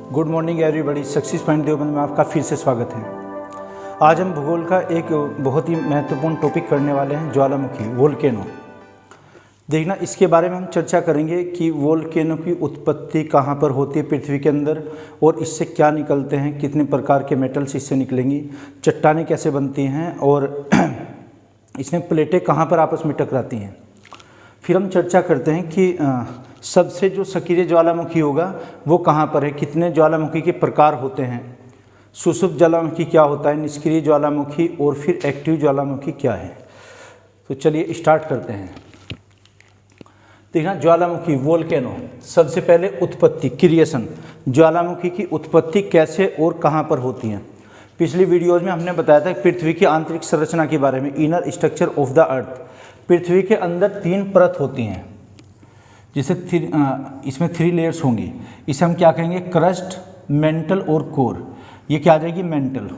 Good morning everybody. Success point Deoband में आपका फिर से स्वागत है। आज हम भूगोल का एक बहुत ही महत्वपूर्ण टॉपिक करने वाले हैं, ज्वालामुखी, वोल्केनो। देखना, इसके बारे में हम चर्चा करेंगे कि वोल्केनो की उत्पत्ति कहाँ पर होती है पृथ्वी के अंदर, और इससे क्या निकलते हैं, कितने प्रकार के मेटल्स इससे निकलेंगी, चट्टानें कैसे बनती हैं और इसमें प्लेटें कहाँ पर आपस में टकराती हैं। फिर हम चर्चा करते हैं कि सबसे जो सक्रिय ज्वालामुखी होगा वो कहाँ पर है, कितने ज्वालामुखी के प्रकार होते हैं, सुषुप्त ज्वालामुखी क्या होता है, निष्क्रिय ज्वालामुखी और फिर एक्टिव ज्वालामुखी क्या है। तो चलिए स्टार्ट करते हैं। देखना, ज्वालामुखी, वोल्केनो, सबसे पहले उत्पत्ति, क्रिएशन, ज्वालामुखी की उत्पत्ति कैसे और कहाँ पर होती है। पिछली वीडियोज़ में हमने बताया था पृथ्वी की आंतरिक संरचना के बारे में, inner structure of the earth. पृथ्वी के अंदर 3 परत होती हैं, जिसे इसमें 3 लेयर्स होंगी। इसे हम क्या कहेंगे, क्रस्ट, मेंटल और कोर। ये क्या आ जाएगी, मेंटल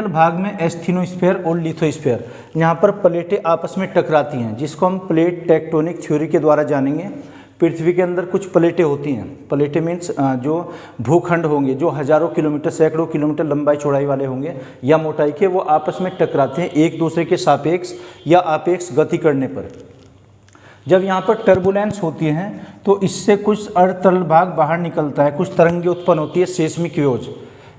भाग में एस्थेनोस्फीयर और लिथोस्फीयर, यहाँ पर प्लेटें आपस में टकराती हैं, जिसको हम प्लेट टेक्टोनिक थ्योरी के द्वारा जानेंगे। पृथ्वी के अंदर कुछ प्लेटें होती हैं। प्लेटें मीन्स जो भूखंड होंगे, जो हज़ारों किलोमीटर, सैकड़ों किलोमीटर लंबाई चौड़ाई वाले होंगे या मोटाई के, वो आपस में टकराते हैं एक दूसरे के सापेक्ष या आपेक्ष गति करने पर। जब यहाँ पर टर्बुलेंस होती है तो इससे कुछ अर्धतरल भाग बाहर निकलता है, कुछ तरंगें उत्पन्न होती है, सेस्मिक वेव्स,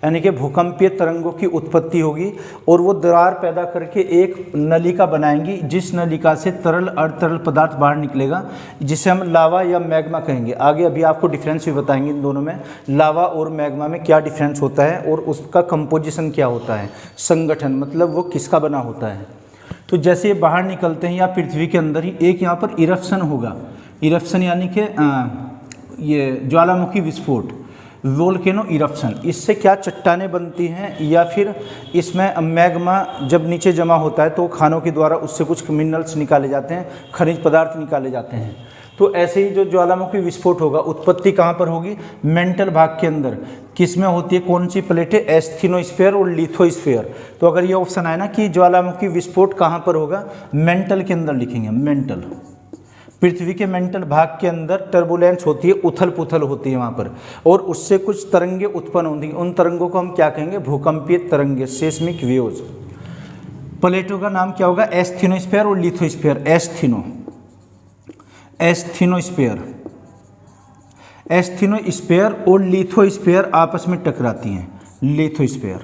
यानी कि भूकंपीय तरंगों की उत्पत्ति होगी, और वो दरार पैदा करके एक नलिका बनाएंगी, जिस नलिका से तरल अर्धतरल पदार्थ बाहर निकलेगा, जिसे हम लावा या मैग्मा कहेंगे। आगे अभी आपको डिफरेंस भी बताएंगे इन दोनों में, लावा और मैग्मा में क्या डिफरेंस होता है और उसका कंपोजिशन क्या होता है, संगठन, मतलब वो किसका बना होता है। तो जैसे ये बाहर निकलते हैं या पृथ्वी के अंदर ही एक यहाँ पर इरप्शन होगा, इरप्शन यानी कि ये ज्वालामुखी विस्फोट, वोल्केनो इरप्शन। इससे क्या चट्टानें बनती हैं, या फिर इसमें मैग्मा जब नीचे जमा होता है तो खानों के द्वारा उससे कुछ मिनरल्स निकाले जाते हैं, खनिज पदार्थ निकाले जाते हैं। तो ऐसे ही जो ज्वालामुखी विस्फोट होगा, उत्पत्ति कहाँ पर होगी, मेंटल भाग के अंदर। किस में होती है, कौन सी प्लेटें, एस्थेनोस्फीयर और लिथोस्फीयर। तो अगर ये ऑप्शन आए ना कि ज्वालामुखी विस्फोट कहाँ पर होगा, मेंटल के अंदर लिखेंगे, मेंटल। पृथ्वी के मेंटल भाग के अंदर टर्बुलेंस होती है, उथल पुथल होती है वहाँ पर, और उससे कुछ तरंगे उत्पन्न होती हैं। उन तरंगों को हम क्या कहेंगे, भूकंपीय तरंगे, सेस्मिक वेव्स। प्लेटों का नाम क्या होगा, एस्थेनोस्फीयर और लिथोस्फीयर। एस्थेनोस्फीयर और लिथोस्फीयर आपस में टकराती हैं, लिथोस्फीयर।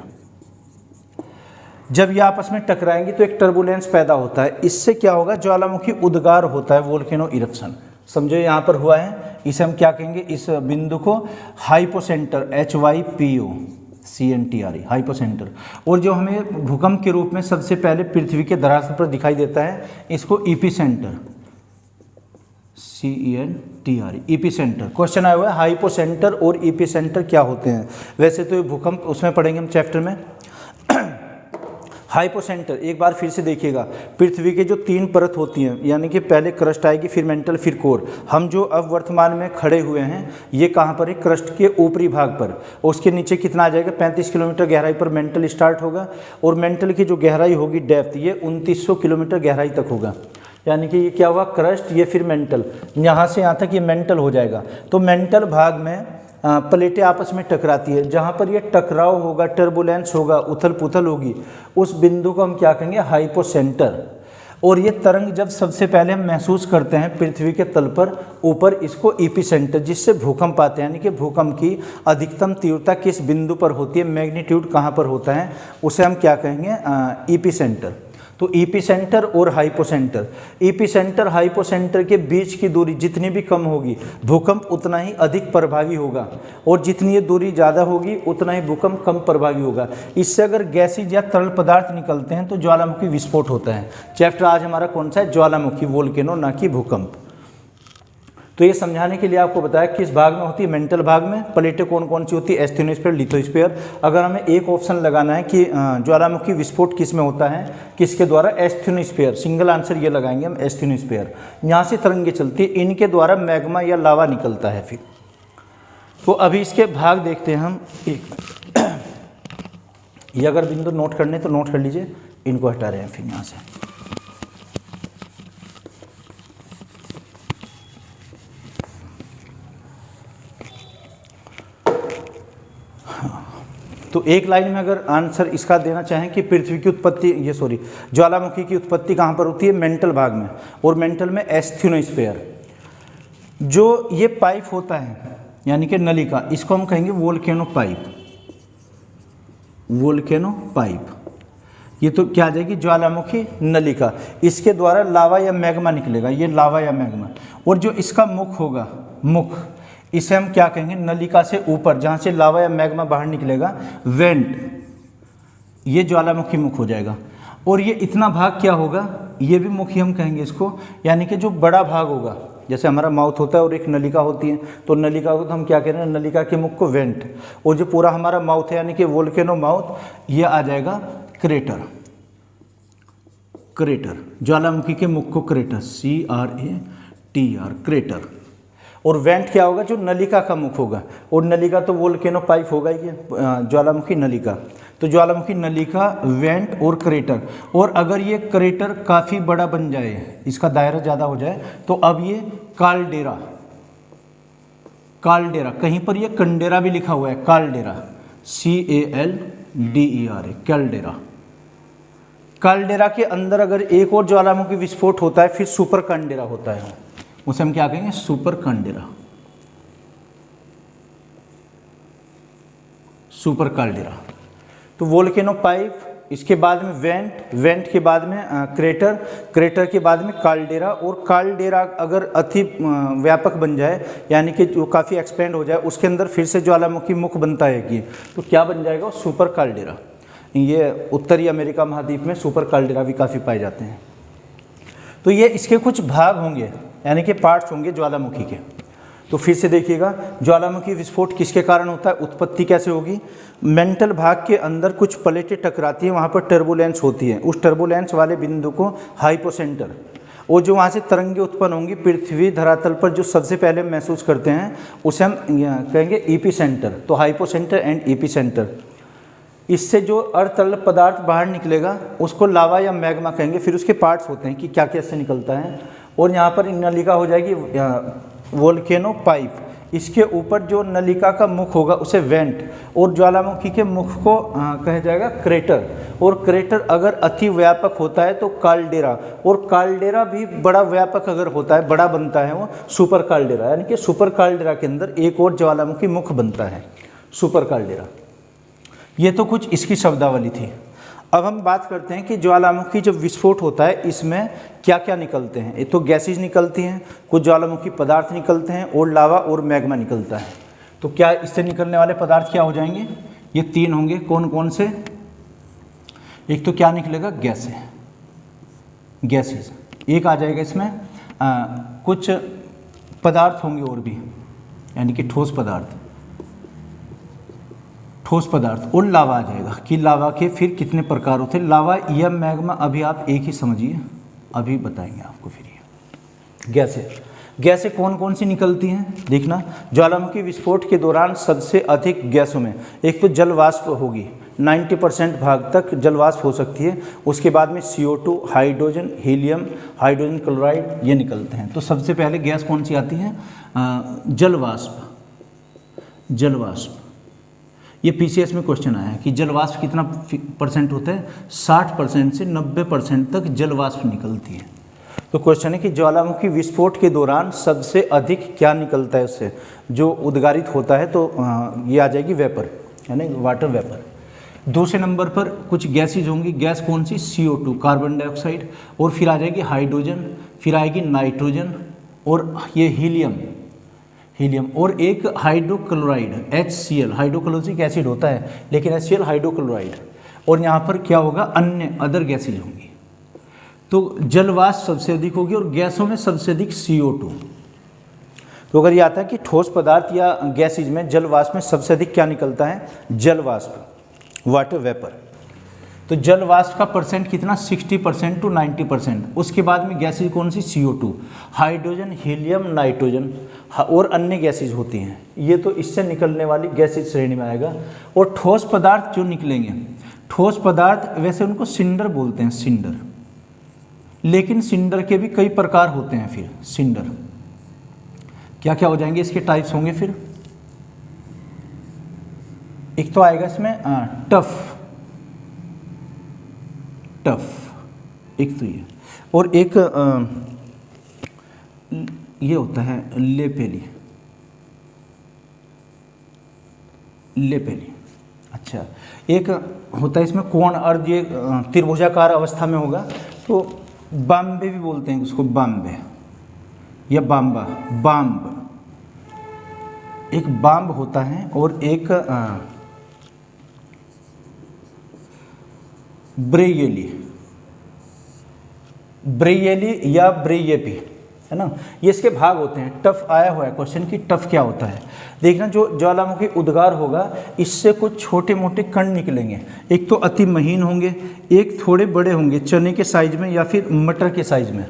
जब ये आपस में टकराएंगी तो एक टर्बुलेंस पैदा होता है, इससे क्या होगा, ज्वालामुखी उद्गार होता है, वोल्केनो इरप्शन। समझो यहाँ पर हुआ है, इसे हम क्या कहेंगे, इस बिंदु को हाइपोसेंटर, HYPOCENTRE, हाइपोसेंटर। और जो हमें भूकंप के रूप में सबसे पहले पृथ्वी के धरातल पर दिखाई देता है, इसको एपिसेंटर, CENTRE, एपिसेंटर। क्वेश्चन आया हुआ है, हाइपोसेंटर और एपिसेंटर क्या होते हैं। वैसे तो ये भूकंप उसमें पढ़ेंगे हम चैप्टर में। हाइपोसेंटर, एक बार फिर से देखिएगा, पृथ्वी के जो 3 परत होती हैं, यानी कि पहले क्रस्ट आएगी, फिर मेंटल, फिर कोर। हम जो अब वर्तमान में खड़े हुए हैं, ये कहाँ पर है, क्रस्ट के ऊपरी भाग पर। उसके नीचे कितना आ जाएगा, 35 किलोमीटर गहराई पर मेंटल स्टार्ट होगा, और मेंटल की जो गहराई होगी, डेप्थ, ये 2900 किलोमीटर गहराई तक होगा। यानी कि ये क्या हुआ, क्रस्ट, ये फिर मेंटल, यहाँ से यहाँ तक ये मेंटल हो जाएगा। तो मेंटल भाग में प्लेटें आपस में टकराती है, जहाँ पर ये टकराव होगा, टर्बुलेंस होगा, उथल पुथल होगी, उस बिंदु को हम क्या कहेंगे, हाइपोसेंटर। और ये तरंग जब सबसे पहले हम महसूस करते हैं पृथ्वी के तल पर ऊपर, इसको एपिसेंटर, जिससे भूकंप आते हैं, यानी कि भूकंप की अधिकतम तीव्रता किस बिंदु पर होती है, मैग्नीट्यूड कहाँ पर होता है, उसे हम क्या कहेंगे, एपिसेंटर। तो एपिसेंटर और हाइपोसेंटर, एपिसेंटर हाइपोसेंटर के बीच की दूरी जितनी भी कम होगी, भूकंप उतना ही अधिक प्रभावी होगा, और जितनी ये दूरी ज़्यादा होगी उतना ही भूकंप कम प्रभावी होगा। इससे अगर गैसीय या तरल पदार्थ निकलते हैं तो ज्वालामुखी विस्फोट होता है। चैप्टर आज हमारा कौन सा है, ज्वालामुखी, वोल्केनो, ना कि भूकंप। तो ये समझाने के लिए आपको बताया किस भाग में होती है, मेंटल भाग में। प्लेटें कौन कौन सी होती है, एस्थेनोस्फीयर, लिथोस्फीयर। अगर हमें एक ऑप्शन लगाना है कि ज्वालामुखी विस्फोट किस में होता है, किसके द्वारा, एस्थेनोस्फीयर, सिंगल आंसर ये लगाएंगे हम, एस्थेनोस्फीयर। यहाँ से तरंगे चलती है, इनके द्वारा मैग्मा या लावा निकलता है। फिर तो अभी इसके भाग देखते हैं हम। एक ये अगर बिंदु नोट करने तो नोट कर लीजिए, इनको हटा रहे हैं फिर यहाँ से। तो एक लाइन में अगर आंसर इसका देना चाहें कि पृथ्वी की उत्पत्ति ज्वालामुखी की उत्पत्ति कहाँ पर होती है, मेंटल भाग में, और मेंटल में एस्थेनोस्फीयर। जो ये पाइप होता है यानी कि नलिका, इसको हम कहेंगे वोल्केनो पाइप, वोल्केनो पाइप। ये तो क्या आ जाएगी, ज्वालामुखी नलिका। इसके द्वारा लावा या मैग्मा निकलेगा, ये लावा या मैग्मा। और जो इसका मुख होगा, मुख, इसे हम क्या कहेंगे, नलिका से ऊपर जहाँ से लावा या मैग्मा बाहर निकलेगा, वेंट, ये ज्वालामुखी मुख हो जाएगा। और ये इतना भाग क्या होगा, ये भी मुख ही हम कहेंगे इसको, यानी कि जो बड़ा भाग होगा, जैसे हमारा माउथ होता है और एक नलिका होती है, तो नलिका को तो हम क्या कह रहे हैं, नलिका के मुख को वेंट, और जो पूरा हमारा माउथ है यानी कि वोल्केनो माउथ, ये आ जाएगा क्रेटर। क्रेटर, ज्वालामुखी के मुख को क्रेटर, CRATR, क्रेटर। और वेंट क्या होगा, जो नलिका का मुख होगा, और नलिका तो वोल्केनो पाइप होगा ही, ज्वालामुखी नलिका। तो ज्वालामुखी नलिका, वेंट और क्रेटर। और अगर ये क्रेटर काफ़ी बड़ा बन जाए, इसका दायरा ज़्यादा हो जाए, तो अब ये काल्डेरा, काल्डेरा, कहीं पर ये कंडेरा भी लिखा हुआ है, काल्डेरा, CALDERA, कैल्डेरा। काल्डेरा के अंदर अगर एक और ज्वालामुखी विस्फोट होता है, फिर सुपर काल्डेरा होता है, उसे हम क्या कहेंगे, सुपर काल्डेरा, सुपर काल्डेरा। तो वोल्केनो पाइप, इसके बाद में वेंट, वेंट के बाद में क्रेटर, क्रेटर के बाद में काल्डेरा। और काल्डेरा अगर अति व्यापक बन जाए, यानी कि जो काफ़ी एक्सपेंड हो जाए, उसके अंदर फिर से ज्वालामुखी मुख बनता है कि, तो क्या बन जाएगा, सुपर काल्डेरा। ये उत्तरी अमेरिका महाद्वीप में सुपर काल्डेरा भी काफ़ी पाए जाते हैं। तो ये इसके कुछ भाग होंगे, यानी कि पार्ट्स होंगे ज्वालामुखी के। तो फिर से देखिएगा, ज्वालामुखी विस्फोट किसके कारण होता है, उत्पत्ति कैसे होगी, मेंटल भाग के अंदर कुछ प्लेटें टकराती हैं, वहाँ पर टर्बुलेंस होती है, उस टर्बुलेंस वाले बिंदु को हाइपोसेंटर, और जो वहाँ से तरंगें उत्पन्न होंगी पृथ्वी धरातल पर जो सबसे पहले महसूस करते हैं, उसे हम कहेंगे एपिसेंटर। तो हाइपोसेंटर एंड एपिसेंटर। इससे जो अर्धतरल पदार्थ बाहर निकलेगा उसको लावा या मैग्मा कहेंगे। फिर उसके पार्ट्स होते हैं कि क्या कैसे निकलता है। और यहाँ पर नलिका हो जाएगी वोल्केनो पाइप, इसके ऊपर जो नलिका का मुख होगा उसे वेंट, और ज्वालामुखी के मुख को कहा जाएगा क्रेटर। और क्रेटर अगर अति व्यापक होता है तो काल्डेरा, और काल्डेरा भी बड़ा व्यापक अगर होता है, बड़ा बनता है, वो सुपर काल्डेरा, यानी कि सुपर काल्डेरा के अंदर एक और ज्वालामुखी मुख बनता है, सुपर काल्डेरा। ये तो कुछ इसकी शब्दावली थी। अब हम बात करते हैं कि ज्वालामुखी जब विस्फोट होता है इसमें क्या क्या निकलते हैं। एक तो गैसेज निकलती हैं, कुछ ज्वालामुखी पदार्थ निकलते हैं, और लावा और मैग्मा निकलता है। तो क्या इससे निकलने वाले पदार्थ क्या हो जाएंगे, ये तीन होंगे। कौन कौन से, एक तो क्या निकलेगा, गैसेज, एक आ जाएगा इसमें। कुछ पदार्थ होंगे और भी, यानी कि ठोस पदार्थ, और लावा आ जाएगा कि लावा के फिर कितने प्रकार होते हैं, लावा या मैग्मा अभी आप एक ही समझिए, अभी बताएंगे आपको। फिर ये गैसें कौन कौन सी निकलती हैं देखना। ज्वालामुखी विस्फोट के दौरान सबसे अधिक गैसों में एक तो जल वाष्प होगी, 90% भाग तक जल वाष्प हो सकती है। उसके बाद में CO2, hydrogen, helium, hydrogen chloride, ये निकलते हैं। तो सबसे पहले गैस कौन सी आती है, जल वाष्प। ये PCS में क्वेश्चन आया है कि जल वाष्प कितना % होता है, 60% से 90% तक जल वाष्प निकलती है। तो क्वेश्चन है कि ज्वालामुखी विस्फोट के दौरान सबसे अधिक क्या निकलता है उससे, जो उद्गारित होता है। तो ये आ जाएगी वेपर, यानी वाटर वेपर। दूसरे नंबर पर कुछ गैसेज होंगी, गैस कौन सी, CO2, कार्बन डाइऑक्साइड, और फिर आ जाएगी हाइड्रोजन, फिर आएगी नाइट्रोजन, और ये हीलियम, और एक हाइड्रोक्लोराइड, HCl, हाइड्रोक्लोरिक एसिड होता है लेकिन HCl हाइड्रोक्लोराइड। और यहाँ पर क्या होगा, अन्य अदर गैसेज होंगी। तो जलवाष्प सबसे अधिक होगी, और गैसों में सबसे अधिक CO2। तो अगर ये आता है कि ठोस पदार्थ या गैसेज में जलवाष्प में सबसे अधिक क्या निकलता है, जलवाष्प, वाटर वेपर। तो जल वाष्प का परसेंट कितना, 60% to 90%। उसके बाद में गैसेज कौन सी, CO2, हाइड्रोजन, हीलियम, नाइट्रोजन, और अन्य गैसेज होती हैं। ये तो इससे निकलने वाली गैसेज श्रेणी में आएगा। और ठोस पदार्थ जो निकलेंगे, ठोस पदार्थ वैसे उनको सिंडर बोलते हैं, सिंडर, लेकिन सिंडर के भी कई प्रकार होते हैं। फिर सिंडर क्या क्या हो जाएंगे, इसके टाइप्स होंगे। फिर एक तो आएगा इसमें टफ, एक तो ये, और एक ये होता है लेपेली। अच्छा, एक होता है इसमें कोण अर्ध, ये त्रिभुजाकार अवस्था में होगा, तो बाम्बे भी बोलते हैं उसको, बाम्बे या बाम्बा, बाम्ब। एक बाम्ब होता है और एक ब्रेयली या ब्रेयेपी, है ना, ये इसके भाग होते हैं। टफ आया हुआ है क्वेश्चन कि टफ क्या होता है। देखना, जो ज्वालामुखी उद्गार होगा इससे कुछ छोटे मोटे कण निकलेंगे, एक तो अति महीन होंगे, एक थोड़े बड़े होंगे चने के साइज में या फिर मटर के साइज में,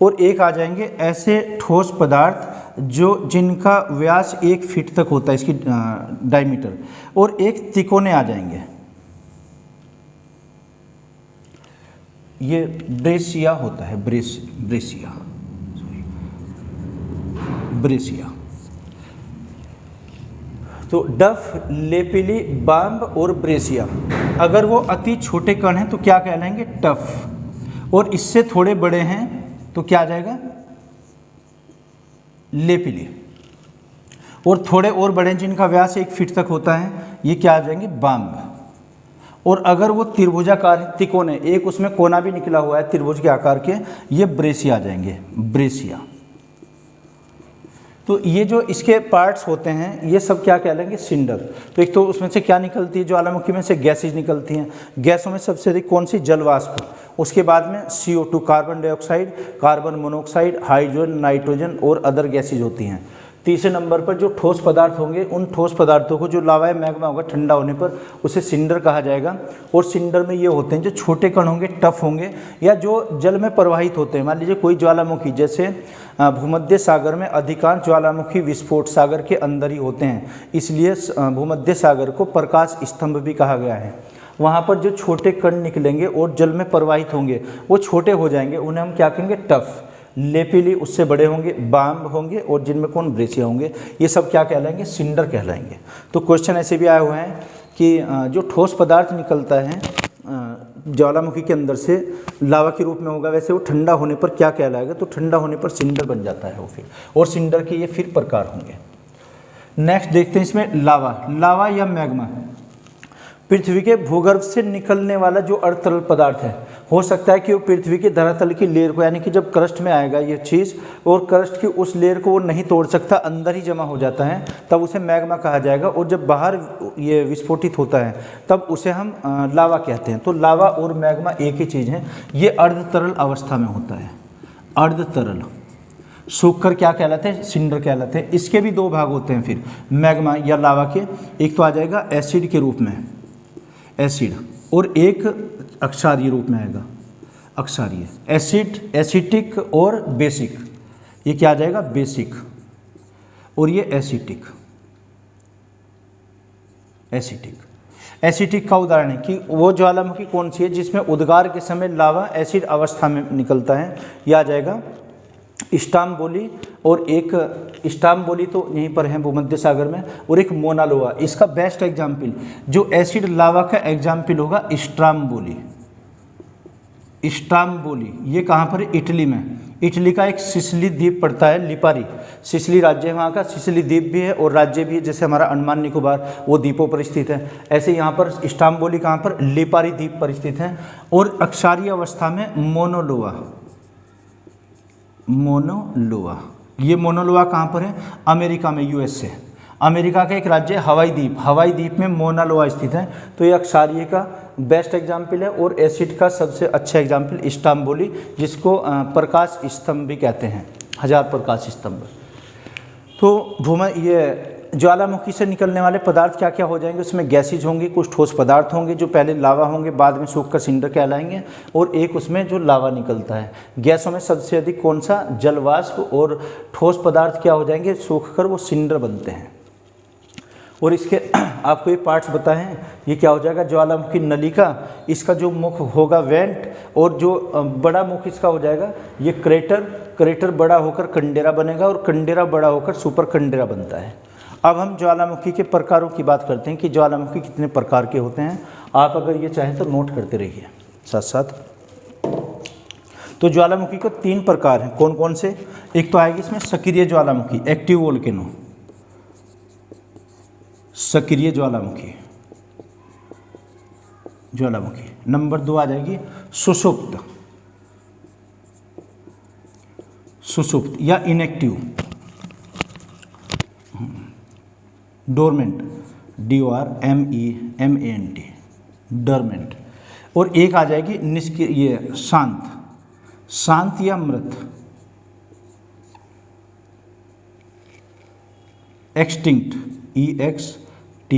और एक आ जाएंगे ऐसे ठोस पदार्थ जिनका व्यास 1 फीट तक होता है, इसकी डायमीटर, और एक तिकोने आ जाएंगे। ये ब्रेसिया होता है, ब्रेसिया। तो डफ, लेपिली, बाम्ब और ब्रेसिया, अगर वो अति छोटे कण हैं तो क्या कहलाएंगे? टफ, और इससे थोड़े बड़े हैं तो क्या आ जाएगा? लेपिली, और थोड़े और बड़े हैं जिनका व्यास 1 फीट तक होता है, ये क्या आ जाएंगे? बाम्ब। और अगर वो त्रिभुजाकार है, तिकोने, एक उसमें कोना भी निकला हुआ है त्रिभुज के आकार के, ये ब्रेसिया आ जाएंगे, ब्रेसिया। तो ये जो इसके पार्ट्स होते हैं ये सब क्या कहलाएंगे? सिंडर। तो एक तो उसमें से क्या निकलती है? ज्वालामुखी में से गैसेज निकलती हैं। गैसों में सबसे अधिक कौन सी? जलवाष्प। उसके बाद में CO2, carbon dioxide, carbon monoxide, hydrogen, nitrogen और अदर गैसेज होती हैं। तीसरे नंबर पर जो ठोस पदार्थ होंगे, उन ठोस पदार्थों को, जो लावा या मैग्मा होगा ठंडा होने पर, उसे सिंडर कहा जाएगा। और सिंडर में ये होते हैं जो छोटे कण होंगे, टफ होंगे, या जो जल में प्रवाहित होते हैं। मान लीजिए कोई ज्वालामुखी, जैसे भूमध्य सागर में अधिकांश ज्वालामुखी विस्फोट सागर के अंदर ही होते हैं, इसलिए भूमध्य सागर को प्रकाश स्तंभ भी कहा गया है। वहाँ पर जो छोटे कण निकलेंगे और जल में प्रवाहित होंगे, वो छोटे हो जाएंगे, उन्हें हम क्या कहेंगे? टफ। लेपिली उससे बड़े होंगे, बाम्ब होंगे, और जिनमें कौन? ब्रेसिया होंगे। ये सब क्या कहलाएंगे? सिंडर कहलाएंगे। तो क्वेश्चन ऐसे भी आए हुए हैं कि जो ठोस पदार्थ निकलता है ज्वालामुखी के अंदर से, लावा के रूप में होगा, वैसे वो ठंडा होने पर क्या कहलाएगा? तो ठंडा होने पर सिंडर बन जाता है वो फिर, और सिंडर के ये फिर प्रकार होंगे। नेक्स्ट देखते हैं इसमें लावा या मैग्मा। पृथ्वी के भूगर्भ से निकलने वाला जो अर्धतरल पदार्थ है, हो सकता है कि वो पृथ्वी की धरातल की लेयर को, यानी कि जब क्रस्ट में आएगा ये चीज़, और क्रस्ट की उस लेयर को वो नहीं तोड़ सकता, अंदर ही जमा हो जाता है, तब उसे मैग्मा कहा जाएगा। और जब बाहर ये विस्फोटित होता है तब उसे हम लावा कहते हैं। तो लावा और मैग्मा एक ही चीज़ है। ये अर्धतरल अवस्था में होता है, अर्धतरल। सूखकर क्या कहलाते हैं? सिंडर कहलाते हैं। इसके भी दो भाग होते हैं फिर मैग्मा या लावा के। एक तो आ जाएगा एसिड के रूप में, एसिड, और एक अक्षारीय रूप में आएगा, अक्षारीय। एसिड, एसिटिक और बेसिक। ये क्या आ जाएगा? बेसिक। और ये एसिटिक। एसिटिक का उदाहरण है कि वो ज्वालामुखी कौन सी है जिसमें उद्गार के समय लावा एसिड अवस्था में निकलता है। यह आ जाएगा स्टाम्बोली, और एक स्टाम्बोली तो यहीं पर है भूमध्य सागर में, और एक मोनालोआ। इसका बेस्ट एग्जाम्पल जो एसिड लावा का एग्जाम्पल होगा स्ट्राम्बोली। ये कहाँ पर है? इटली में। इटली का एक सिसिली द्वीप पड़ता है, लिपारी। सिसिली राज्य है वहाँ का, सिसिली द्वीप भी है और राज्य भी है, जैसे हमारा अंडमान निकोबार, वो द्वीपों पर स्थित है। ऐसे यहाँ पर स्टाम्बोली कहाँ पर? लिपारी द्वीप पर स्थित है। और अक्षारीय अवस्था में मोनोलोआ। ये मोनोलोआ कहाँ पर है? अमेरिका में, USA। अमेरिका का एक राज्य है हवाई द्वीप में मोनालोआ स्थित है। तो ये अक्षारीय का बेस्ट एग्जाम्पल है। और एसिड का सबसे अच्छा एग्जाम्पल स्टाम्बोली, जिसको प्रकाश स्तंभ भी कहते हैं, 1000 प्रकाश स्तंभ। तो ये ज्वालामुखी से निकलने वाले पदार्थ क्या क्या हो जाएंगे? उसमें गैसेज होंगे, कुछ ठोस पदार्थ होंगे जो पहले लावा होंगे, बाद में सूखकर सिंडर कहलाएंगे, और एक उसमें जो लावा निकलता है। गैसों में सबसे अधिक कौन सा? जलवाष्प। और ठोस पदार्थ क्या हो जाएंगे? सूखकर वो सिंडर बनते हैं। और इसके आपको ये पार्ट्स बताएं, ये क्या हो जाएगा? ज्वालामुखी नलिका, इसका जो मुख होगा वेंट, और जो बड़ा मुख इसका हो जाएगा ये क्रेटर बड़ा होकर कंडेरा बनेगा, और कंडेरा बड़ा होकर सुपर कंडेरा बनता है। अब हम ज्वालामुखी के प्रकारों की बात करते हैं कि ज्वालामुखी कितने प्रकार के होते हैं। आप अगर ये चाहें तो नोट करते रहिए साथ साथ। तो ज्वालामुखी को 3 प्रकार हैं। कौन कौन से? एक तो आएगी इसमें सक्रिय ज्वालामुखी, एक्टिव वोल्केनो, सक्रिय ज्वालामुखी, ज्वालामुखी। नंबर 2 आ जाएगी सुषुप्त, सुषुप्त या इनएक्टिव, डोरमेंट, DORMENT, डोरमेंट। और एक आ जाएगी निष्क्रिय, ये शांत, शांत या मृत, एक्सटिंक्ट, EXTINCT,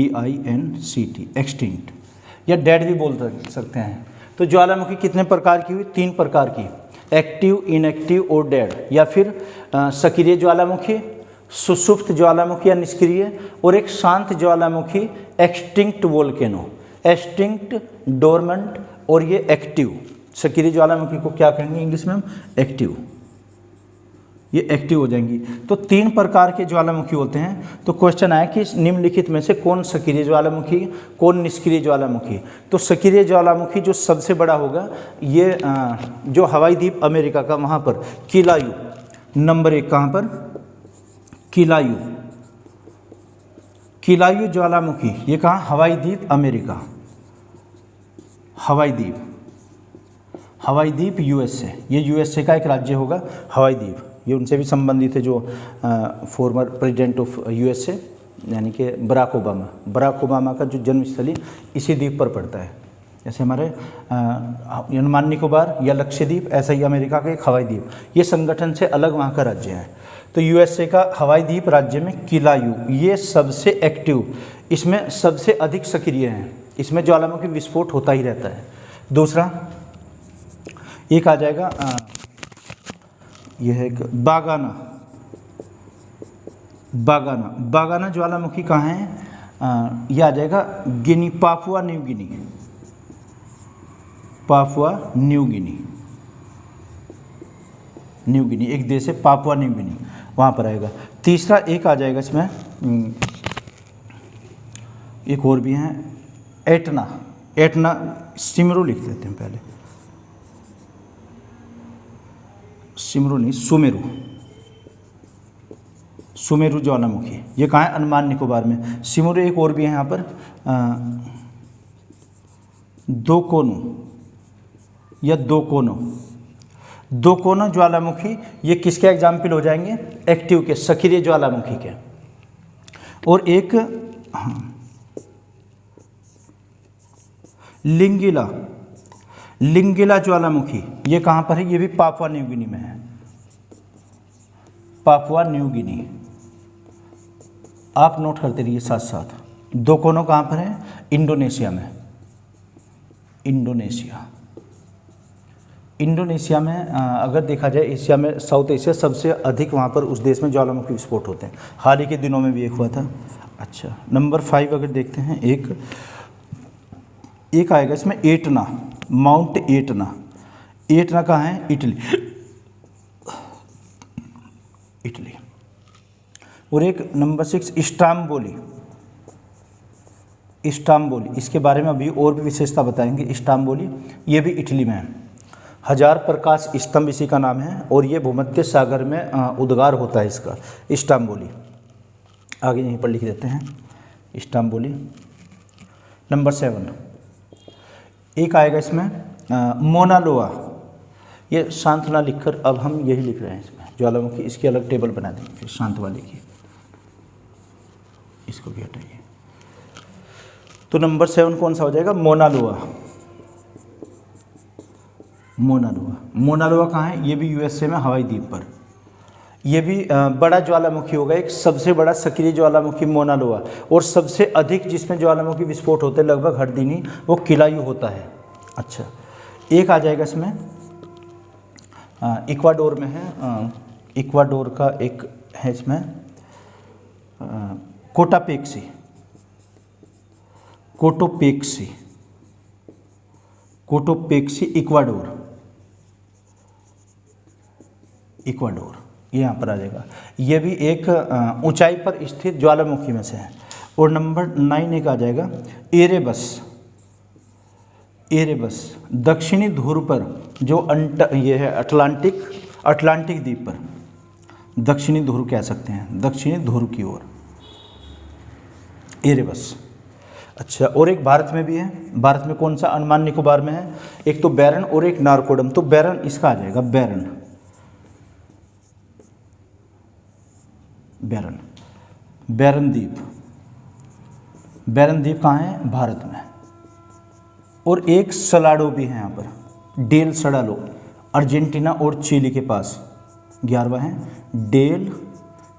एक्सटिंक्ट या डेड भी बोल सकते हैं। तो ज्वालामुखी कितने प्रकार की हुई? 3 प्रकार की, एक्टिव, इनएक्टिव और डेड, या फिर सक्रिय ज्वालामुखी, सुषुप्त ज्वालामुखी या निष्क्रिय, और एक शांत ज्वालामुखी एक्सटिंक्ट वोल्केनो, एक्सटिंक्ट, डोरमेंट और ये एक्टिव। सक्रिय ज्वालामुखी को क्या कहेंगे इंग्लिश में हम? एक्टिव। ये एक्टिव हो जाएंगी। तो 3 प्रकार के ज्वालामुखी होते हैं। तो क्वेश्चन आया कि निम्नलिखित में से कौन सक्रिय ज्वालामुखी, कौन निष्क्रिय ज्वालामुखी? तो सक्रिय ज्वालामुखी जो सबसे बड़ा होगा, ये जो हवाई द्वीप अमेरिका का, वहाँ पर किलायू नंबर 1, कहाँ पर? किलायू, किलायू ज्वालामुखी। ये कहाँ? हवाई द्वीप अमेरिका, हवाई द्वीप, हवाई द्वीप USA। ये USA का एक राज्य होगा हवाई द्वीप। ये उनसे भी संबंधित है जो फॉर्मर प्रेसिडेंट ऑफ USA, यानी कि बराक ओबामा। बराक ओबामा का जो जन्मस्थली इसी द्वीप पर पड़ता है। जैसे हमारे अंडमान निकोबार या लक्षद्वीप, ऐसा ही अमेरिका का एक हवाई द्वीप। ये संगठन से अलग वहाँ का राज्य है। तो USA का हवाई द्वीप राज्य में किलायू, ये सबसे एक्टिव, इसमें सबसे अधिक सक्रिय हैं। इसमें ज्वालामुखी विस्फोट होता ही रहता है। दूसरा एक आ जाएगा, यह है एक बागाना, बागाना, बागाना ज्वालामुखी कहाँ है? यह आ जाएगा Guinea, Papua New Guinea, Papua New Guinea, New Guinea एक देश है, पापुआ न्यू गिनी, वहाँ पर आएगा। तीसरा एक आ जाएगा इसमें, एक और भी है, एटना, एटना, सिमरू लिख देते हैं पहले, सिमरू नहीं, सुमेरु, सुमेरु ज्वालामुखी। ये कहाँ है? अंडमान निकोबार में। सिमरू एक और भी है यहाँ पर, दोकोनो या दोकोनो, दोकोनो ज्वालामुखी। ये किसके एग्जाम्पल हो जाएंगे? एक्टिव के, सक्रिय ज्वालामुखी के। और एक लिंगिला, लिंगिला ज्वालामुखी। ये कहाँ पर है? ये भी पापुआ न्यू गिनी में है, पापुआ न्यू गिनी। आप नोट करते रहिए साथ साथ। दोकोनो कहाँ पर है? इंडोनेशिया में, इंडोनेशिया, इंडोनेशिया में अगर देखा जाए एशिया में, साउथ एशिया सबसे अधिक वहाँ पर उस देश में ज्वालामुखी विस्फोट होते हैं। हाल ही के दिनों में भी एक हुआ था। अच्छा, नंबर 5 अगर देखते हैं, एक आएगा इसमें एटना, माउंट एटना। एटना कहाँ है? Italy, Italy. और एक नंबर 6 इस्तांबुली, इस्तांबुली। इसके बारे में अभी और भी विशेषता बताएंगे। इस्तांबुली ये भी इटली में है। 1000 प्रकाश स्तंभ इसी का नाम है, और ये भूमध्य सागर में उद्गार होता है इसका, इस्तांबुली। आगे यहीं पर लिख देते हैं इस्तांबुली। नंबर 7 एक आएगा इसमें मोना लोआ। ये शांत ना लिखकर अब हम यही लिख रहे हैं इसमें ज्वालामुखी। इसकी अलग टेबल बना देंगे फिर शांत वाले की, इसको भी हटाइए। तो नंबर 7 कौन सा हो जाएगा? मोना लोआ, मोना लोआ। मोना लोआ कहाँ है? ये भी USA में हवाई द्वीप पर। ये भी बड़ा ज्वालामुखी होगा, एक सबसे बड़ा सक्रिय ज्वालामुखी मोना लोआ। और सबसे अधिक जिसमें ज्वालामुखी विस्फोट होते हैं लगभग हर दिन ही, वो किलायू होता है। अच्छा, एक आ जाएगा इसमें, इक्वाडोर में है, इक्वाडोर का एक है इसमें कोटापेक्सी, कोटोपेक्सी, कोटोपेक्सी, इक्वाडोर, इक्वाडोर। ये यहाँ पर आ जाएगा। ये भी एक ऊंचाई पर स्थित ज्वालामुखी में से है। और नंबर 9 एक आ जाएगा एरेबस। एरेबस दक्षिणी ध्रुव पर जो ये है अटलांटिक द्वीप पर, दक्षिणी ध्रुव कह सकते हैं, दक्षिणी ध्रुव की ओर एरेबस। अच्छा, और एक भारत में भी है। भारत में कौन सा? अंडमान निकोबार में है। एक तो बैरन और एक नारकोडम। तो बैरन इसका आ जाएगा बैरन। बैरन बैरन द्वीप। बैरन द्वीप कहाँ है? भारत में। और एक सलाडो भी है यहाँ पर, डेल सडालो, अर्जेंटीना और चिली के पास। 11वां है डेल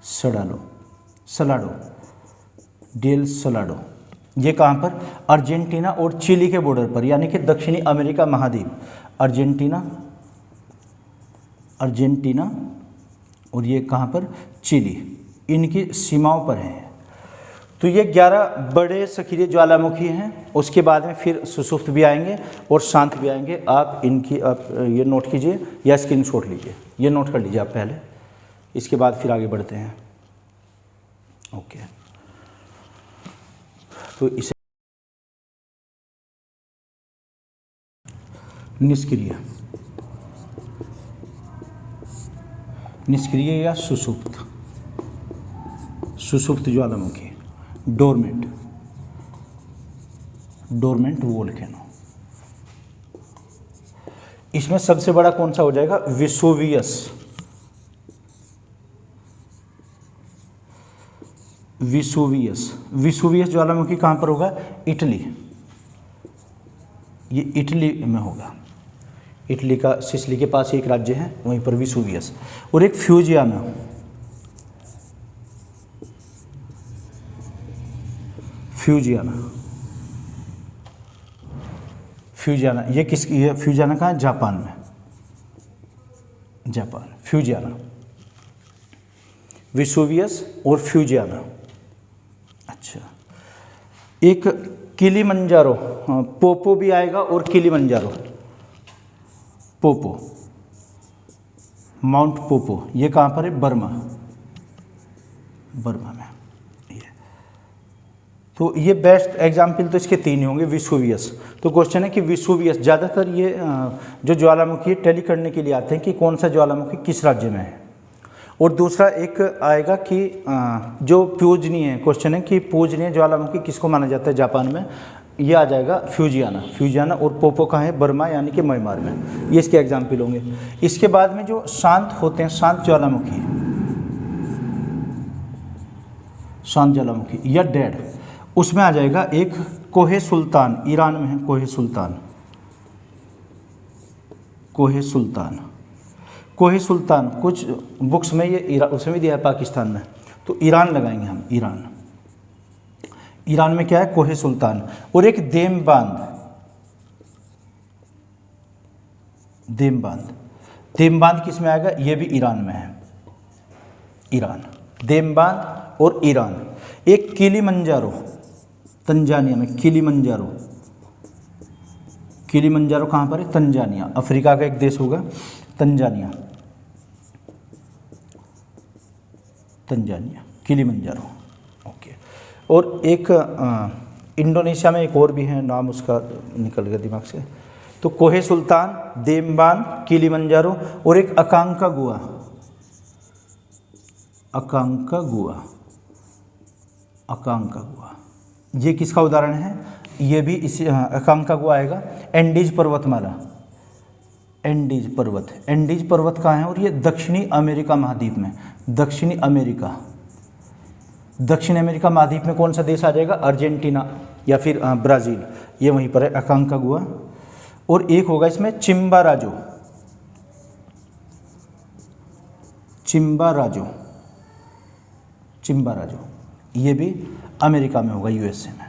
सडालो, सलाडो, डेल सलाडो। ये कहाँ पर? अर्जेंटीना और चिली के बॉर्डर पर, यानी कि दक्षिणी अमेरिका महाद्वीप। अर्जेंटीना और ये कहाँ पर? चिली, इनकी सीमाओं पर है। तो ये 11 बड़े सक्रिय ज्वालामुखी हैं। उसके बाद में फिर सुषुप्त भी आएंगे और शांत भी आएंगे। आप ये नोट कीजिए या स्क्रीनशॉट लीजिए, ये नोट कर लीजिए आप पहले, इसके बाद फिर आगे बढ़ते हैं। ओके, तो इसे निष्क्रिय या सुषुप्त ज्वालामुखी, डोरमेंट वोल्केनो। इसमें सबसे बड़ा कौन सा हो जाएगा? विसुवियस ज्वालामुखी कहाँ पर होगा? इटली। ये इटली में होगा। इटली का सिसिली के पास एक राज्य है, वहीं पर विसुवियस। और एक फ्यूजियाना। ये किसकी? ये फ्यूजियाना कहाँ है? जापान में। जापान, फ्यूजियाना, विसुवियस और फ्यूजियाना। अच्छा, एक किलिमंजारो, पोपो भी आएगा और किलिमंजारो, पोपो, माउंट पोपो। ये कहाँ पर है? बर्मा में। तो ये बेस्ट एग्जाम्पल तो इसके 3 ही होंगे। विसुवियस, तो क्वेश्चन है कि विसुवियस, ज़्यादातर ये जो ज्वालामुखी टैली करने के लिए आते हैं कि कौन सा ज्वालामुखी किस राज्य में है। और दूसरा एक आएगा कि जो पूजनीय है, क्वेश्चन है कि पूजनीय ज्वालामुखी किसको माना जाता है जापान में। ये आ जाएगा फ्यूजियाना। और पोपो कहाँ है? बर्मा, यानी कि म्यांमार में। ये इसके एग्जाम्पल होंगे। इसके बाद में जो शांत होते हैं, शांत ज्वालामुखी या डेड, उसमें आ जाएगा एक कोहे सुल्तान, ईरान में है कोहे सुल्तान। कुछ बुक्स में ये उसमें भी दिया है पाकिस्तान में, तो ईरान लगाएंगे हम। ईरान में क्या है? कोहे सुल्तान। और एक देमबांद किस में आएगा? ये भी ईरान में है। देमबांद और ईरान। एक किलिमंजारो, तंजानिया में। किलिमंजारो कहाँ पर है? तंजानिया, अफ्रीका का एक देश होगा तंजानिया, किलिमंजारो। ओके, और एक इंडोनेशिया में एक और भी है, नाम उसका निकल गया दिमाग से। तो कोहे सुल्तान, देमबान, किलिमंजारो और एक अकांकागुआ। ये किसका उदाहरण है? ये भी इसी अकांकागुआ आएगा। एंडीज पर्वतमाला, एंडीज पर्वत कहाँ है? और ये दक्षिणी अमेरिका महाद्वीप में। दक्षिण अमेरिका महाद्वीप में कौन सा देश आ जाएगा? अर्जेंटीना या फिर ब्राज़ील, ये वहीं पर है अकांकागुआ। और एक होगा इसमें चिम्बाराजो, ये भी अमेरिका में होगा, यूएसए में।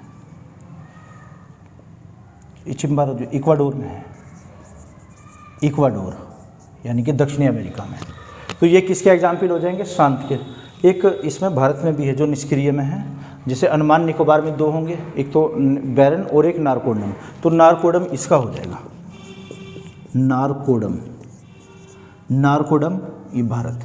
ये चिम्बाराजो इक्वाडोर में है, यानी कि दक्षिणी अमेरिका में। तो ये किसके एग्जाम्पल हो जाएंगे? शांत के। एक इसमें भारत में भी है जो निष्क्रिय में है, जैसे अंडमान निकोबार में 2 होंगे, एक तो बैरन और एक नारकोडम। तो नारकोडम इसका हो जाएगा, नारकोडम ये भारत,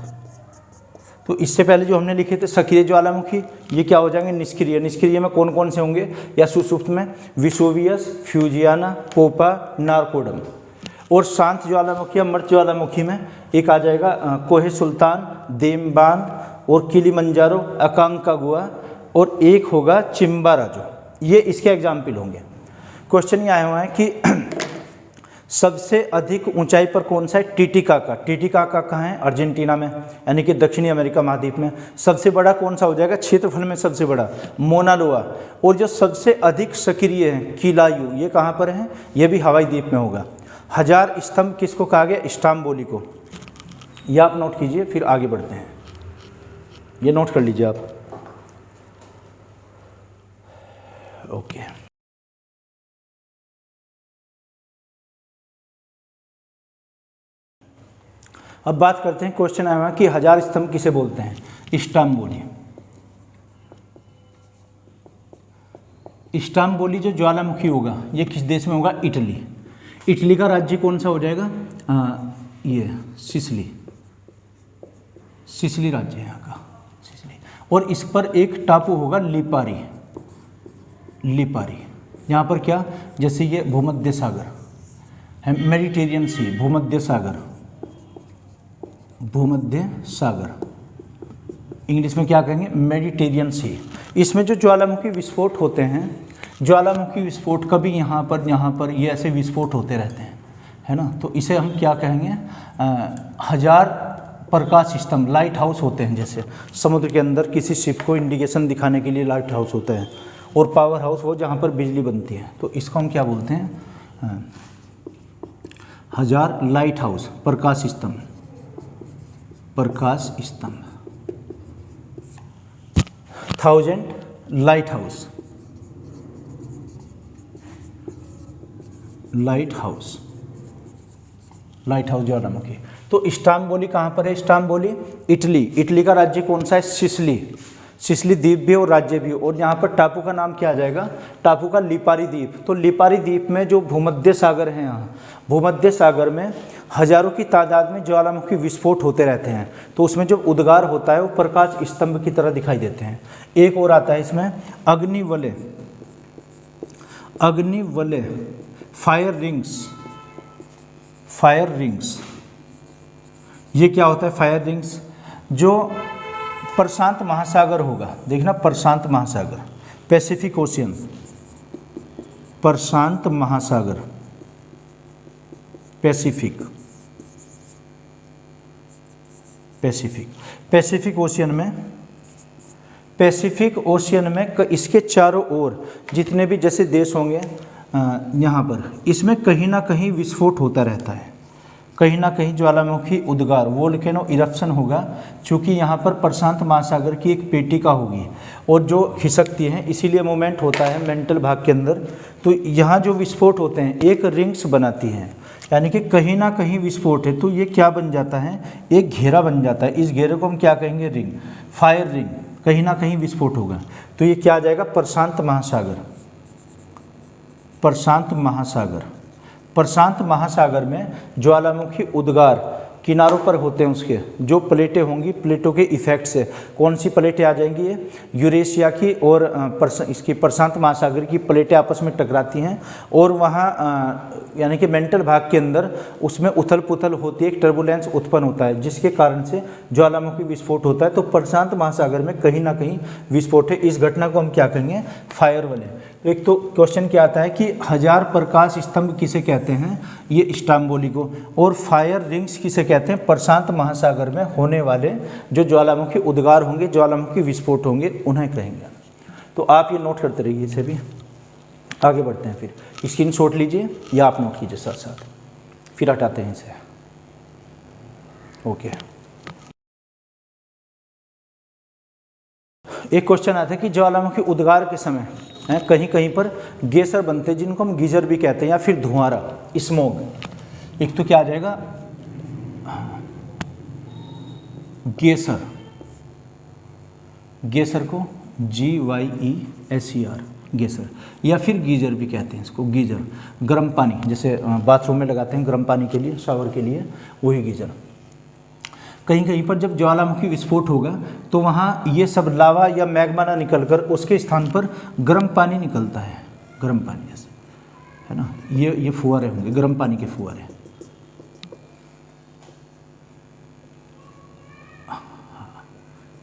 तो इससे पहले जो हमने लिखे थे सक्रिय ज्वालामुखी, ये क्या हो जाएंगे निष्क्रिय। निष्क्रिय में कौन कौन से होंगे या सुषुप्त में विसुवियस, फ्यूजियाना, पोपा, नारकोडम। और शांत ज्वालामुखी या मर्त ज्वालामुखी में एक आ जाएगा कोहे सुल्तान, देमबांध और किलिमंजारो, अकांकागुआ, और एक होगा चिम्बाराजो। ये इसके एग्जाम्पल होंगे। क्वेश्चन ये आया हुआ है कि सबसे अधिक ऊंचाई पर कौन सा है, टीटीकाका। टीटीकाका कहाँ है, अर्जेंटीना में, यानी कि दक्षिणी अमेरिका महाद्वीप में। सबसे बड़ा कौन सा हो जाएगा, क्षेत्रफल में सबसे बड़ा, मोनालोआ। और जो सबसे अधिक सक्रिय है किलायू, ये कहाँ पर है, ये भी हवाई द्वीप में होगा। 1000 स्तंभ किसको कहा गया, स्टाम्बोली को। ये आप नोट कीजिए, फिर आगे बढ़ते हैं। ये नोट कर लीजिए आप। ओके, अब बात करते हैं, क्वेश्चन आया हुआ कि 1000 स्तंभ किसे बोलते हैं, स्टाम्बोली। स्टाम्बोली जो ज्वालामुखी होगा ये किस देश में होगा, इटली। इटली का राज्य कौन सा हो जाएगा, ये सिसिली। सिसिली राज्य है यहाँ का, सिसिली। और इस पर एक टापू होगा लिपारी। लिपारी यहाँ पर क्या, जैसे ये भूमध्य सागर है, मेडिटेरियन सी, भूमध्य सागर, भूमध्य सागर, इंग्लिश में क्या कहेंगे, मेडिटेरियन सी। इसमें जो ज्वालामुखी विस्फोट होते हैं, ज्वालामुखी विस्फोट कभी यहाँ पर ये ऐसे विस्फोट होते रहते हैं, है ना। तो इसे हम क्या कहेंगे, 1000 प्रकाश स्तंभ, लाइट हाउस होते हैं। जैसे समुद्र के अंदर किसी शिप को इंडिकेशन दिखाने के लिए लाइट हाउस होता है, और पावर हाउस वो जहाँ पर बिजली बनती है। तो इसको हम क्या बोलते हैं, 1000 लाइट हाउस, प्रकाश स्तंभ, प्रकाश स्तंभ, 1000 light house, light house, light house ज्वालामुखी। तो स्टाम्बोली कहाँ पर है, स्टाम्बोली इटली। इटली का राज्य कौन सा है, सिसिली। सिसिली द्वीप भी और राज्य भी। और यहाँ पर टापू का नाम क्या आ जाएगा, टापू का लिपारी द्वीप। तो लिपारी द्वीप में जो भूमध्य सागर है, यहाँ भूमध्य सागर में हजारों की तादाद में ज्वालामुखी विस्फोट होते रहते हैं। तो उसमें जो उद्गार होता है वो प्रकाश स्तंभ की तरह दिखाई देते हैं। एक और आता है इसमें अग्निवलय, अग्निवलय, फायर रिंग्स, फायर रिंग्स। ये क्या होता है, फायर रिंग्स, जो प्रशांत महासागर होगा, देखना प्रशांत महासागर, पैसिफिक ओशियन, प्रशांत महासागर, पैसिफिक, पैसिफिक, पैसिफिक ओशियन में, पैसिफिक ओशियन में इसके चारों ओर जितने भी जैसे देश होंगे यहाँ पर, इसमें कहीं ना कहीं विस्फोट होता रहता है, कहीं ना कहीं ज्वालामुखी उद्गार, वोल्केनो इरप्शन होगा। चूँकि यहाँ पर प्रशांत महासागर की एक पेटिका होगी और जो खिसकती है, इसीलिए मोमेंट होता है मेंटल भाग के अंदर। तो यहाँ जो विस्फोट होते हैं एक रिंग्स बनाती हैं, यानी कि कहीं ना कहीं विस्फोट है तो ये क्या बन जाता है, एक घेरा बन जाता है। इस घेरे को हम क्या कहेंगे, रिंग, फायर रिंग, कहीं ना कहीं विस्फोट होगा। तो ये क्या आ जाएगा, प्रशांत महासागर, प्रशांत महासागर। प्रशांत महासागर में ज्वालामुखी उद्गार किनारों पर होते हैं, उसके जो प्लेटें होंगी, प्लेटों के इफेक्ट से कौन सी प्लेटें आ जाएंगी, ये यूरेशिया की और इसकी प्रशांत महासागर की प्लेटें आपस में टकराती हैं और वहाँ यानी कि मेंटल भाग के अंदर उसमें उथल पुथल होती है, एक टर्बुलेंस उत्पन्न होता है जिसके कारण से ज्वालामुखी विस्फोट होता है। तो प्रशांत महासागर में कहीं ना कहीं विस्फोट है। इस घटना को हम क्या कहेंगे, फायर वलय। एक तो क्वेश्चन क्या आता है कि 1000 प्रकाश स्तंभ किसे कहते हैं, ये स्टाम्बोली को, और फायर रिंग्स किसे कहते हैं, प्रशांत महासागर में होने वाले जो ज्वालामुखी उद्गार होंगे, ज्वालामुखी विस्फोट होंगे, उन्हें कहेंगे। तो आप ये नोट करते रहिए, इसे भी आगे बढ़ते हैं। फिर स्क्रीनशॉट लीजिए या आप नोट कीजिए साथ साथ, फिर हटाते हैं इसे। ओके, एक क्वेश्चन आता है कि ज्वालामुखी उद्गार के समय कहीं कहीं पर गेसर बनते हैं जिनको हम गीजर भी कहते हैं या फिर धुआंरा, स्मोक। एक तो क्या आ जाएगा, गेसर, गेसर को GYESER, गेसर, या फिर गीजर भी कहते हैं इसको, गीजर, गर्म पानी, जैसे बाथरूम में लगाते हैं गर्म पानी के लिए, शावर के लिए, वही गीजर। कहीं कहीं पर जब ज्वालामुखी विस्फोट होगा तो वहाँ ये सब लावा या मैग्मा ना निकलकर उसके स्थान पर गर्म पानी निकलता है, गर्म पानी जैसे, है ना, ये फुहारे होंगे, गर्म पानी के फुहारे।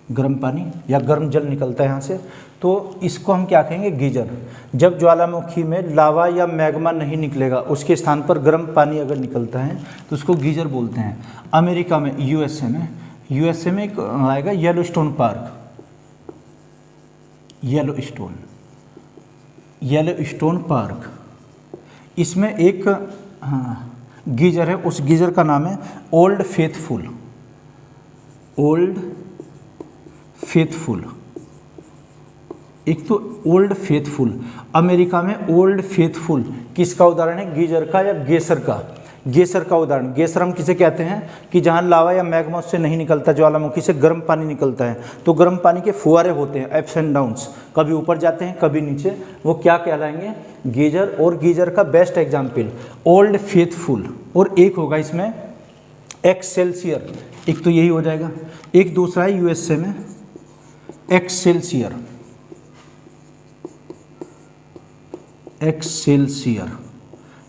गर्म पानी या गर्म जल निकलता है यहाँ से, तो इसको हम क्या कहेंगे, गीजर। जब ज्वालामुखी में लावा या मैग्मा नहीं निकलेगा, उसके स्थान पर गर्म पानी अगर निकलता है तो उसको गीजर बोलते हैं। अमेरिका में, यूएसए में एक आएगा येलोस्टोन पार्क, येलोस्टोन पार्क, इसमें एक गीजर है, उस गीजर का नाम है ओल्ड फेथफुल। एक तो ओल्ड फेथफुल, अमेरिका में ओल्ड फेथफुल किसका उदाहरण है, गीजर का या गेसर का, गेसर का उदाहरण। गेसर हम किसे कहते हैं कि जहाँ लावा या मैग्मा उससे नहीं निकलता, ज्वालामुखी से गर्म पानी निकलता है, तो गर्म पानी के फुहारे होते हैं, अप्स एंड डाउन्स, कभी ऊपर जाते हैं कभी नीचे, वो क्या कहलाएंगे, गीजर। और गीजर का बेस्ट एग्जाम्पल ओल्ड फेथफुल, और एक होगा इसमें एक्सेल्सियर, एक तो यही हो जाएगा। एक दूसरा है यूएसए में एक्सेल्सियर,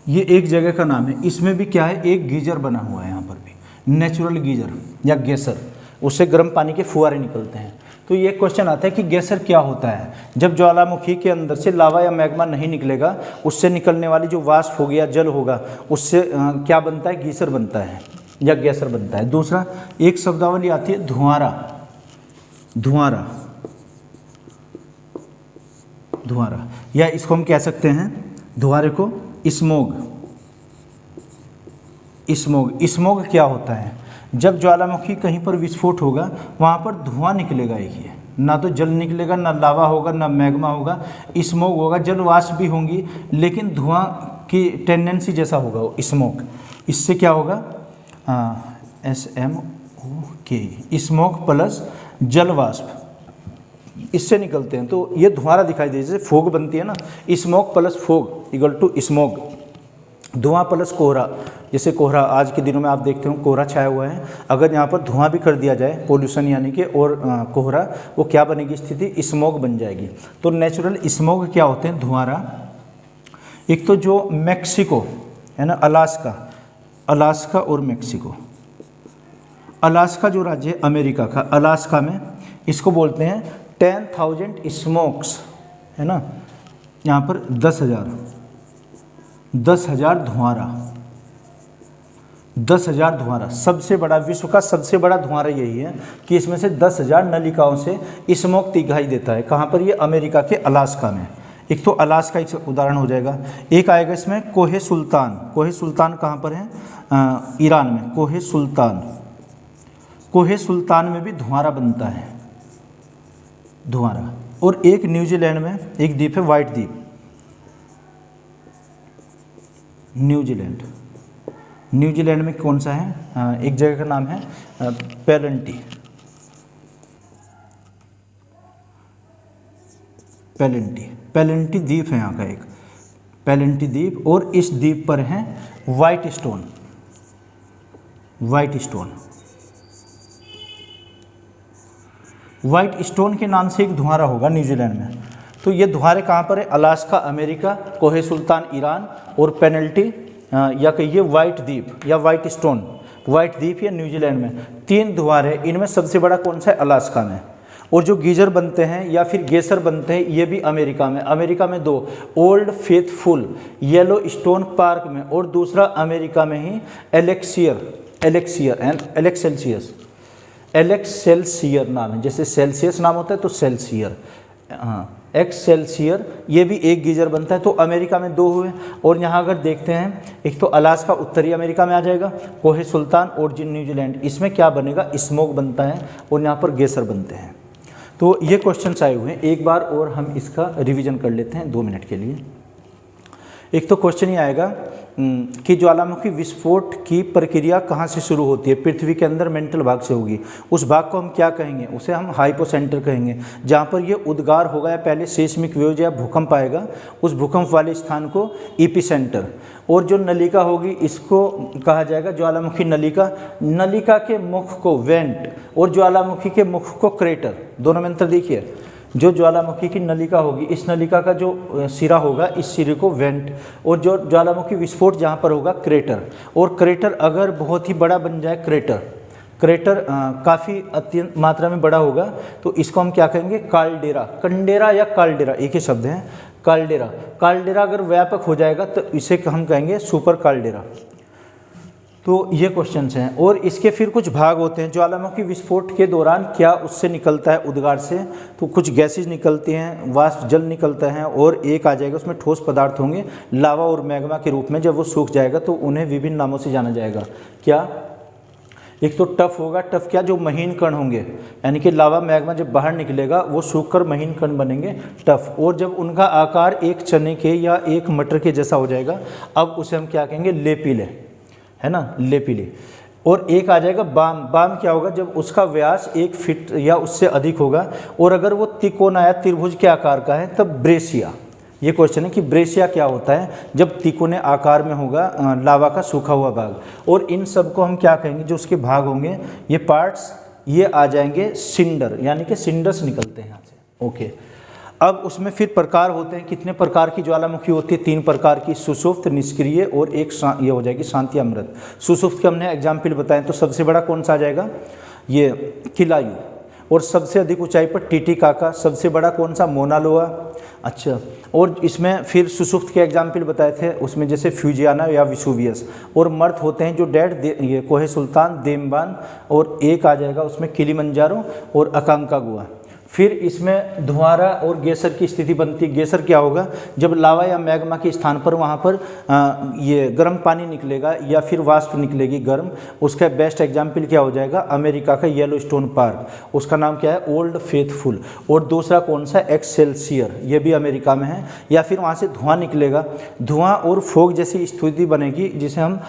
ये एक जगह का नाम है। इसमें भी क्या है, एक गीजर बना हुआ है, यहाँ पर भी नेचुरल गीजर या गैसर, उससे गर्म पानी के फुहारे निकलते हैं। तो ये क्वेश्चन आता है कि गैसर क्या होता है। जब ज्वालामुखी के अंदर से लावा या मैग्मा नहीं निकलेगा, उससे निकलने वाली जो वाष्प होगी या जल होगा, उससे क्या बनता है, गीसर बनता है या गैसर बनता है। दूसरा एक शब्दावली आती है धुआंरा, या इसको हम कह सकते हैं धुआरे को स्मोग क्या होता है, जब ज्वालामुखी कहीं पर विस्फोट होगा वहाँ पर धुआं निकलेगा, एक ये, ना तो जल निकलेगा, ना लावा होगा, ना मैग्मा होगा, स्मोग होगा, जल वाष्प भी होंगी, लेकिन धुआं की टेंडेंसी जैसा होगा वो स्मोक। इससे क्या होगा, SMOK, स्मोक प्लस जल वाष्प, इससे निकलते हैं, तो ये धुआंरा दिखाई दे, जैसे फोग बनती है ना, smoke plus fog equal to smog, धुआं प्लस कोहरा। जैसे कोहरा आज के दिनों में आप देखते हो कोहरा छाया हुआ है, अगर यहाँ पर धुआं भी कर दिया जाए, पोल्यूशन यानी कि, और कोहरा, वो क्या बनेगी स्थिति, स्मोग बन जाएगी। तो नेचुरल स्मोग क्या होते हैं, धुआंरा। एक तो जो मैक्सिको है ना, अलास्का और मैक्सिको, अलास्का जो राज्य है अमेरिका का, अलास्का में इसको बोलते हैं 10,000 स्मोक्स, है ना, यहाँ पर 10,000 धुआंरा, 10,000 धुआंरा, सबसे बड़ा, विश्व का सबसे बड़ा धुआंरा यही है कि इसमें से 10,000 नलिकाओं से स्मोक दिखाई देता है। कहाँ पर, ये अमेरिका के अलास्का में। एक तो अलास्का एक उदाहरण हो जाएगा। एक आएगा इसमें कोहे सुल्तान कहाँ पर है, ईरान में, कोहे सुल्तान में भी धुआंरा बनता है, धुआंरा। और एक न्यूजीलैंड में एक द्वीप है, व्हाइट द्वीप, न्यूजीलैंड में कौन सा है, एक जगह का नाम है पेलेंटी द्वीप है यहाँ का, एक पेलेंटी द्वीप। और इस द्वीप पर है व्हाइट स्टोन के नाम से एक धुआंरा होगा न्यूजीलैंड में। तो ये धुआंरे कहाँ पर है, अलास्का अमेरिका, कोहे सुल्तान ईरान, और पेनल्टी या कहिए व्हाइट द्वीप या व्हाइट द्वीप या न्यूजीलैंड में। 3 धुआंरे, इनमें सबसे बड़ा कौन सा है, अलास्का में। और जो गीजर बनते हैं या फिर गेसर बनते हैं, ये भी अमेरिका में 2, ओल्ड फेथफुल येलोस्टोन पार्क में, और दूसरा अमेरिका में ही एलेक्सेल्सियर नाम है, जैसे सेल्सियस नाम होता है तो सेल्सियर, एक्सेल्सियर, ये भी एक गीजर बनता है। तो अमेरिका में 2 हुए। और यहाँ अगर देखते हैं, एक तो अलास्का उत्तरी अमेरिका में आ जाएगा, कोहे सुल्तान और न्यूजीलैंड, इसमें क्या बनेगा, स्मोक बनता है, और यहाँ पर गेसर बनते हैं। तो ये क्वेश्चंस आए हुए हैं, एक बार और हम इसका रिवीजन कर लेते हैं 2 मिनट के लिए। एक तो क्वेश्चन ये आएगा कि ज्वालामुखी विस्फोट की प्रक्रिया कहाँ से शुरू होती है? पृथ्वी के अंदर मेंटल भाग से होगी। उस भाग को हम क्या कहेंगे? उसे हम हाइपोसेंटर कहेंगे। जहाँ पर ये उद्गार होगा या पहले सेस्मिक वेव्स या भूकंप आएगा, उस भूकंप वाले स्थान को एपिसेंटर। और जो नलिका होगी इसको कहा जाएगा ज्वालामुखी नलिका। नलिका के मुख को वेंट और ज्वालामुखी के मुख को क्रेटर। दोनों में अंतर देखिए। जो ज्वालामुखी की नलिका होगी, इस नलिका का जो सिरा होगा, इस सिरे को वेंट, और जो ज्वालामुखी विस्फोट जहाँ पर होगा क्रेटर। और क्रेटर अगर बहुत ही बड़ा बन जाए, क्रेटर काफ़ी अत्यंत मात्रा में बड़ा होगा, तो इसको हम क्या कहेंगे? काल्डेरा। कंडेरा या काल्डेरा एक ही शब्द है। काल्डेरा अगर व्यापक हो जाएगा तो इसे हम कहेंगे सुपर काल्डेरा। तो ये क्वेश्चंस हैं। और इसके फिर कुछ भाग होते हैं। ज्वालामुखी विस्फोट के दौरान क्या उससे निकलता है उद्गार से? तो कुछ गैसेज निकलती हैं, वाष्प जल निकलता है, और एक आ जाएगा उसमें ठोस पदार्थ होंगे लावा और मैग्मा के रूप में। जब वो सूख जाएगा तो उन्हें विभिन्न नामों से जाना जाएगा। क्या? एक तो टफ होगा। टफ क्या? जो महीन कण होंगे, यानी कि लावा मैग्मा जब बाहर निकलेगा वो सूखकर महीन कण बनेंगे, टफ। और जब उनका आकार एक चने के या एक मटर के जैसा हो जाएगा, अब उसे हम क्या कहेंगे? लेपिले, है ना, लेपिले। और एक आ जाएगा बाम। बाम क्या होगा? जब उसका व्यास 1 फीट या उससे अधिक होगा, और अगर वो तिकोना या त्रिभुज के आकार का है तब ब्रेसिया। ये क्वेश्चन है कि ब्रेसिया क्या होता है? जब तिकोने आकार में होगा लावा का सूखा हुआ भाग। और इन सब को हम क्या कहेंगे? जो उसके भाग होंगे, ये पार्ट्स, ये आ जाएंगे सिंडर, यानी कि सिंडर्स निकलते हैं यहाँ से। ओके, अब उसमें फिर प्रकार होते हैं। कितने प्रकार की ज्वालामुखी होती है? 3 प्रकार की, सुषुप्त, निष्क्रिय और एक ये हो जाएगी शांति अमृत। सुषुप्त के हमने एग्जाम्पल बताएं तो सबसे बड़ा कौन सा आ जाएगा? ये किलायु। और सबसे अधिक ऊंचाई पर टिटिकाका। सबसे बड़ा कौन सा? मोनालोआ। अच्छा, और इसमें फिर सुषुप्त के एग्जाम्पल बताए थे, उसमें जैसे फ्यूजियाना या विसुवियस। और मर्त होते हैं जो डेड, ये कोहे सुल्तान, देमबान, और एक आ जाएगा उसमें किलिमंजारो और अकांकागुआ। फिर इसमें धुआरा और गेसर की स्थिति बनती है। गेसर क्या होगा? जब लावा या मैग्मा के स्थान पर वहाँ पर ये गर्म पानी निकलेगा या फिर वाष्प निकलेगी गर्म। उसका बेस्ट एग्जाम्पल क्या हो जाएगा? अमेरिका का येलोस्टोन पार्क। उसका नाम क्या है? Old faithful. और दूसरा कौन सा? एक्सेलसियर, ये भी अमेरिका में है। या फिर वहाँ से धुआं निकलेगा, धुआं और फोग जैसी स्थिति बनेगी, जिसे हम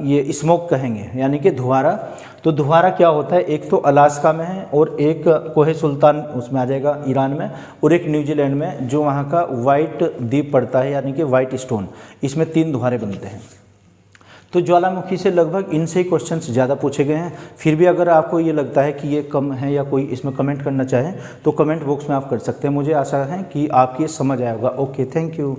ये स्मोक कहेंगे, यानी कि धुआरा। तो धुआरा क्या होता है? एक तो अलास्का में है, और एक कोहे सुल्तान उसमें आ जाएगा ईरान में, और एक न्यूजीलैंड में जो वहाँ का वाइट द्वीप पड़ता है, यानी कि वाइट स्टोन। इसमें 3 धुआरे बनते हैं। तो ज्वालामुखी से लगभग इनसे ही क्वेश्चंस ज़्यादा पूछे गए हैं। फिर भी अगर आपको ये लगता है कि ये कम है या कोई इसमें कमेंट करना चाहे तो कमेंट बॉक्स में आप कर सकते हैं। मुझे आशा है कि आपकी समझ आएगा। Okay, thank you.